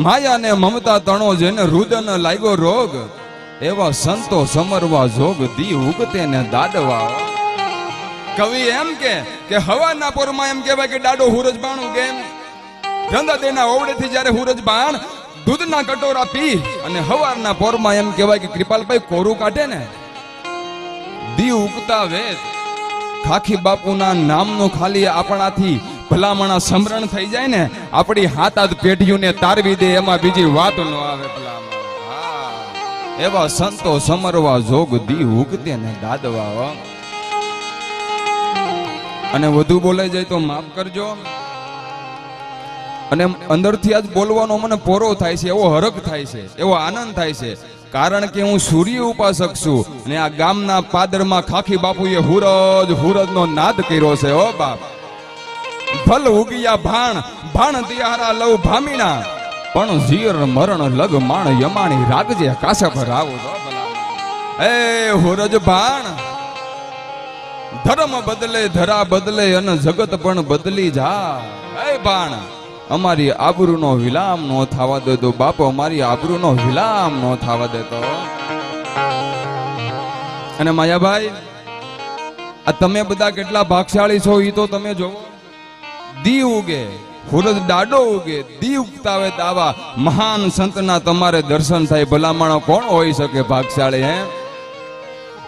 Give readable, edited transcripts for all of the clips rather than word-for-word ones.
માયા ને મમતા તણો જેને રુદન લાગ્યો રોગ, એવા સંતો સમરવા જોગ દી ઉગતે ને દાડવા. કવિ એમ કે હવાના પોરમાં એમ કહેવાય કે ડાડો હુરજ બાણું કેમ ધંધા દેના ઓવડેથી જ્યારે હુરજ બાણ દૂધના કટોરા પી અને હવારના પોરમાં એમ કહેવાય કે કૃપાલભાઈ કોરું કાઢે ને દી ઉગતા વેદ. ખાખી બાપુના નામનું ખાલી આપણાથી ભલામણા સમરણ થઈ જાય ને આપણી હાથ પેઢીઓને તારવી દે, એમાં બીજી વાત ન આવે ભલામણ. એવા સંતો સમરવા જોગ દી ઉગતે ને દાદવા. અને વધુ બોલાઈ જાય તો માફ કરજો. અને અંદરથી આજ બોલવાનો મને પોરો થાય છે, એવો હરખ થાય છે, એવો આનંદ થાય છે, કારણ કે હું સૂર્ય ઉપાસક છું અને આ ગામના પાદરમાં ખાખી બાપુએ હુરજ નો નાદ કર્યો છે. ઓ બાપ, ભલ ઉગિયા ભાણ ભાણ દિયારા લવ ભામીના, પણ જીર મરણ લગ માણ યમાણી રાખજે કાસા પર આવું. એ હુરજ ભાણ, ધર્મ બદલે ધરા બદલે અને જગત પણ બદલી જા. એ ભાણ, અમારી આબરૂનો વિલામ નો થવા દે તો બાપો, અમારી આબરૂનો વિલામ નો થવા દે તો. અને માયાભાઈ, આ તમે બધા કેટલા ભાગશાળી છો એ તો તમે જોવો. દી ઉગે હુરજ ડાડો ઉગે, દી ઉગતાવે દાવા મહાન સંતના તમારે દર્શન થાય. ભલામણો કોણ હોઈ શકે ભાગશાળી હે?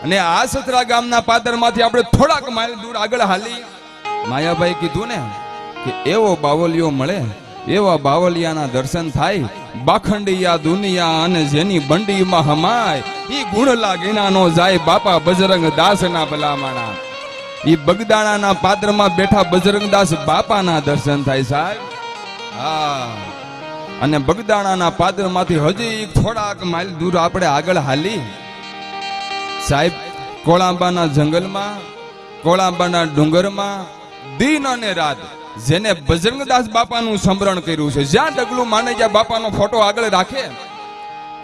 અને આ સતરા ગામના પાદરમાંથી આપણે થોડાક માઇલ દૂર આગળ હાલી, માયાભાઈ કીધું ને કે એવો બાવલિયો મળે, એવા બાવલિયાના દર્શન થાય. બાખંડિયા દુનિયા અને જેની બંડીમાં હમાય, ઈ ગુણ લાગીના નો જાય બાપા બજરંગ દાસના ભલામણા. ઈ બગદાણાના પાદરમાં બેઠા બજરંગદાસ બાપાના દર્શન થાય સાહેબ. હા, અને બગદાણાના પાદરમાંથી હજી થોડાક માઇલ દૂર આપણે આગળ હાલી સાહેબ, કોળાંબાના જંગલમાં, કોળાંબાના ડુંગરમાં દિન અને રાત જેને બજરંગદાસ બાપાનું સ્મરણ કર્યું છે, જ્યાં ડગલું માને જ્યાં બાપાનો ફોટો આગળ રાખે,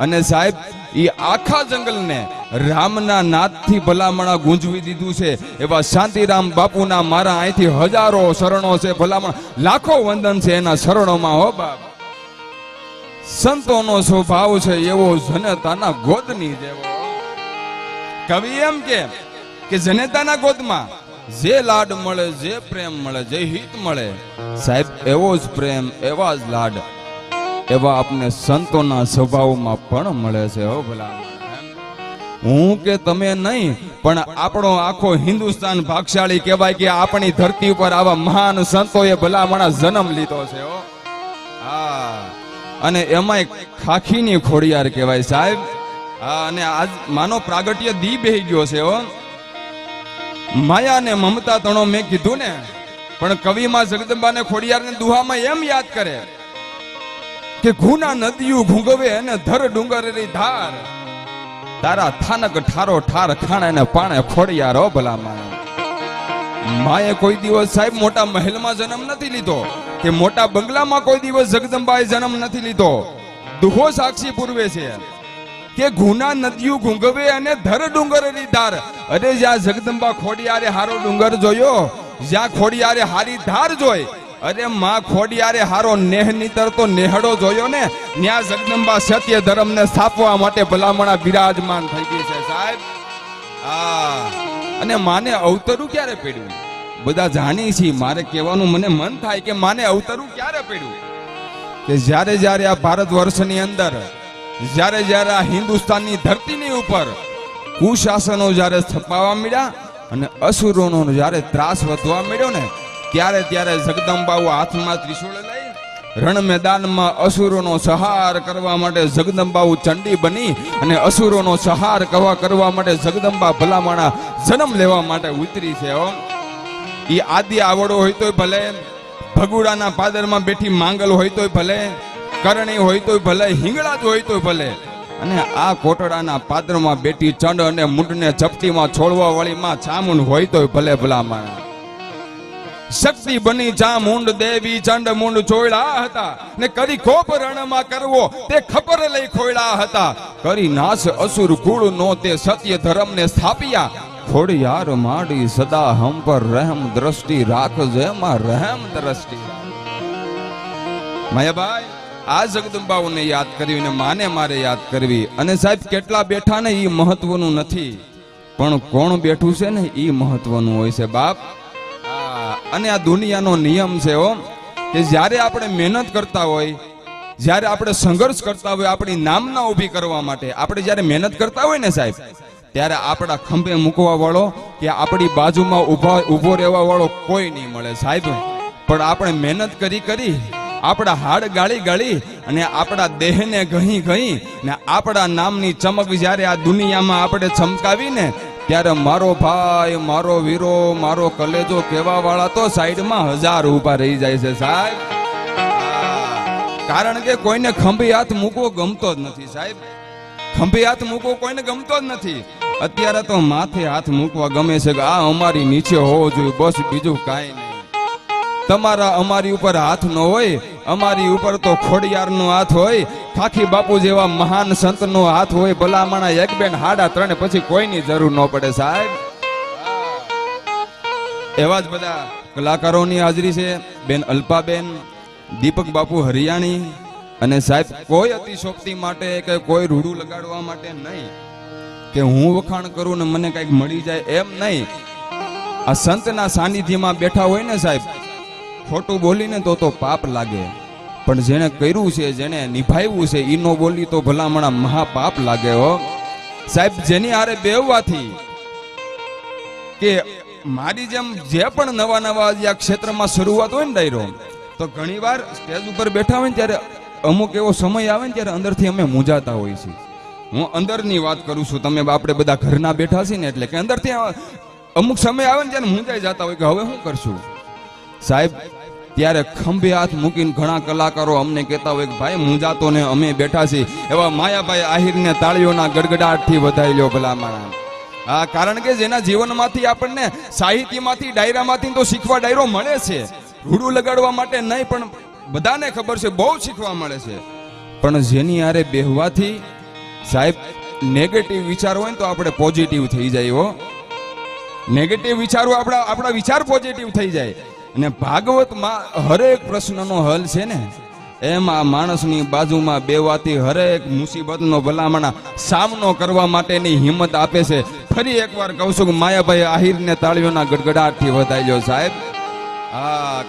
અને સાહેબ ઈ આખા જંગલને રામના નાદથી ભલામણા ગુંજવી દીધું છે. એવા શાંતિરામ બાપુના મારા અહીંથી હજારો શરણો છે, ભલામણ લાખો વંદન છે એના શરણોમાં. હો બાપ, સંતોનો સ્વભાવ છે એવો જનતાના ગોદની જેવો. કવિ એમ કે જનેતાના ગોદમાં જે લાડ મળે, જે પ્રેમ મળે, જે હિત મળે સાહેબ, એવો જ પ્રેમ, એવા જ લાડ, એવા આપને સંતોના સ્વભાવમાં પણ મળે છે. હો ભલા, હું કે તમે નહીં પણ આપણો આખો હિન્દુસ્તાન ભાગશાળી કહેવાય કે આપણી ધરતી ઉપર આવા મહાન સંતોએ ભલામણા જન્મ લીધો છે. હો હા, અને એમાંય ખાખીની ખોડિયાર કહેવાય સાહેબ. હા, અને આજ માનો પ્રાગટ્ય દી બેહી ગયો છે. હો, માયા ને મમતા તણો મેં કીધું ને, પણ કવિમાં જગદંબાને ખોડિયારને દુહામાં એમ યાદ કરે કે ઘૂના નદીયું ઘૂંગવે અને ધર ડુંગરેરી ધાર, તારા થાનક ઠારો ઠાર ખાણે ને પાણે ખોડિયાર. હો ભલા માએ કોઈ દિવસ સાહેબ મોટા મહેલમાં જન્મ નથી લીધો કે મોટા બંગલામાં કોઈ દિવસ જગદંબાએ જન્મ નથી લીધો. દુહો સાક્ષી પૂર્વે છે કે ઘૂના નદીયું ઘૂંગવે અને ધર ડુંગરેરી ધાર. અરે જ્યાં જગદંબા ખોડિયારે હારો ડુંગર જોયો, જ્યાં ખોડિયારે હારી ધાર જોઈ, અરે માં ખોડિયારે હારો નેહ નીતરતો નેહડો જોયો ને, ત્યાં જગદંબા સત્ય ધર્મને સ્થાપવા માટે ભલામણા બિરાજમાન થઈ ગઈ છે સાહેબ. અને માને અવતરું ક્યારે પડ્યું? બધા જાણી છે, મારે કહેવાનું મને મન થાય કે માને અવતરું ક્યારે પડ્યું? કે જ્યારે જ્યારે આ ભારત વર્ષની અંદર, જ્યારે જ્યારે આ હિન્દુસ્તાનની ધરતીની ઉપર કુશાસનો જ્યારે સ્થપાવા મળ્યા અને અસુરોનો જ્યારે ત્રાસ વધવા મળ્યો ને, ત્યારે ત્યારે જગદંબાઓ હાથમાં ત્રિશૂળ લઈ રણ મેદાનમાં અસુરોનો સહાર કરવા માટે જગદંબાઓ ચંડી બની અને અસુરોનો સહાર કરવા માટે જગદંબા ભલામણા જન્મ લેવા માટે ઉતરી છે. ઈ આદિ આવડો હોય તોય ભલે, ભગુડાના પાદરમાં બેઠી માંગલ હોય તોય ભલે, કરણી હોય તોય ભલે, હિંગળા હોય તોય ભલે, અને આ કોટડાના પાદરમાં બેઠી ચંડ અને મુંડને ચપટીમાં છોડવા વાળી માં ચામુંડ હોય તોય ભલે ભલામણ. શક્તિ બની ચામુંડ દેવી ચંડ મુંડ ચોળ્યા હતા ને કરી કોપ રણમાં કરવો તે ખબર લઈ ખોળ્યા હતા. કરી નાશ અસુર કુળ નો તે સત્ય ધર્મને સ્થાપ્યા. ખોડિયાર માડી સદા હમ પર રહેમ દ્રષ્ટિ રાખજે માં રહેમ દ્રષ્ટિ. માયાભાઈ આ જગદંબાઓને યાદ કરવી અને માને મારે યાદ કરવી. અને સાહેબ કેટલા બેઠા ને એ મહત્વનું નથી, પણ કોણ બેઠું છે ને એ મહત્વનું હોય છે બાપ. અને આ દુનિયાનો નિયમ છે હો, કે જ્યારે આપણે મહેનત કરતા હોય, જ્યારે આપણે સંઘર્ષ કરતા હોય આપણી નામના ઊભી કરવા માટે, આપણે જ્યારે મહેનત કરતા હોય ને સાહેબ, ત્યારે આપણા ખંભે મૂકવા વાળો કે આપણી બાજુમાં ઊભો રહેવા વાળો કોઈ નહીં મળે સાહેબ. પણ આપણે મહેનત કરી આપણા હાડ ગાળી અને આપણા દેહને ઘહી ને આપણા નામની ચમક જ્યારે આ દુનિયામાં આપણે ચમકાવીને, ત્યારે મારો ભાઈ, મારો વીરો, મારો કલેજો કહેવા વાળા તો સાઈડમાં 1000 ઊભા રહી જાય છે સાહેબ. કારણ કે કોઈને ખંભે હાથ મૂકવો ગમતો જ નથી સાહેબ. ખંભે હાથ મૂકવો કોઈને ગમતો જ નથી. અત્યારે તો માથે હાથ મૂકવા ગમે છે કે આ અમારી નીચે હોવો જોઈએ, બસ બીજું કાંઈ નહીં. તમારા અમારી ઉપર હાથ ન હોય, અમારી ઉપર તો ખોડિયારનો હાથ હોય, ખાખી બાપુ જેવા મહાન સંતનો હાથ હોય, ભલામણા 1 2 હાડા 3 પછી કોઈની જરૂર ન પડે સાહેબ. એવા જ બધા કલાકારોની હાજરી છે, બેન અલ્પાબેન, દીપક બાપુ હરિયાણી. અને સાહેબ કોઈ અતિશોક્તિ માટે કે કોઈ રૂડું લગાડવા માટે નહીં, કે હું વખાણ કરું ને મને કંઈક મળી જાય એમ નહીં. આ સંતના સાનિધ્યમાં બેઠા હોય ને સાહેબ, ખોટું બોલીને તો પાપ લાગે, પણ જેને કર્યું છે, જેને નિભાવ્યું છે, ઈ નો બોલી તો ભલામણા મહાપાપ લાગે હો સાહેબ. જેની હારે બેહવાથી, કે મારી જેમ જે પણ નવા આ ક્ષેત્રમાં શરૂઆત હોય ને ડાયરો, તો ઘણીવાર સ્ટેજ ઉપર બેઠા હોય ને ત્યારે અમુક એવો સમય આવે ને ત્યારે અંદરથી અમે મૂંઝાતા હોઈએ છીએ. હું અંદરની વાત કરું છું, તમે આપણે બધા ઘરના બેઠા છીએ ને, એટલે કે અંદરથી અમુક સમય આવે ને ત્યારે મૂંઝાઈ જતા હોય કે હવે શું કરશું સાહેબ. ત્યારે ખંભે હાથ મૂકીને ઘણા કલાકારો અમને કહેતા હોય કે ભાઈ મૂંઝાતો ને અમે બેઠા છીએ. એવા માયાભાઈ આહિરને તાળીઓના ગડગડાટથી વધાઈ લ્યો ભલામણા. હા, કારણ કે જેના જીવનમાંથી આપણને સાહિત્યમાંથી, ડાયરામાંથી તો શીખવા ડાયરો મળે છે. રૂડું લગાડવા માટે નહીં, પણ બધાને ખબર છે બહુ શીખવા મળે છે. પણ જેની હારે બેહવાથી સાહેબ નેગેટિવ વિચાર હોય ને તો આપણે પોઝિટિવ થઈ જાય હો. નેગેટિવ વિચારો આપણા વિચાર પોઝિટિવ થઈ જાય. અને ભાગવતમાં હરેક પ્રશ્નનો હલ છે ને, એમાં માણસની બાજુમાં બેવાથી હરેક મુસીબતનો ભલામણા સામનો કરવા માટેની હિંમત આપે છે. ફરી એકવાર કહું છું કે માયાભાઈ આહિરને તાળીઓના ગડગડાટથી વધાઈ લ્યો સાહેબ. હા.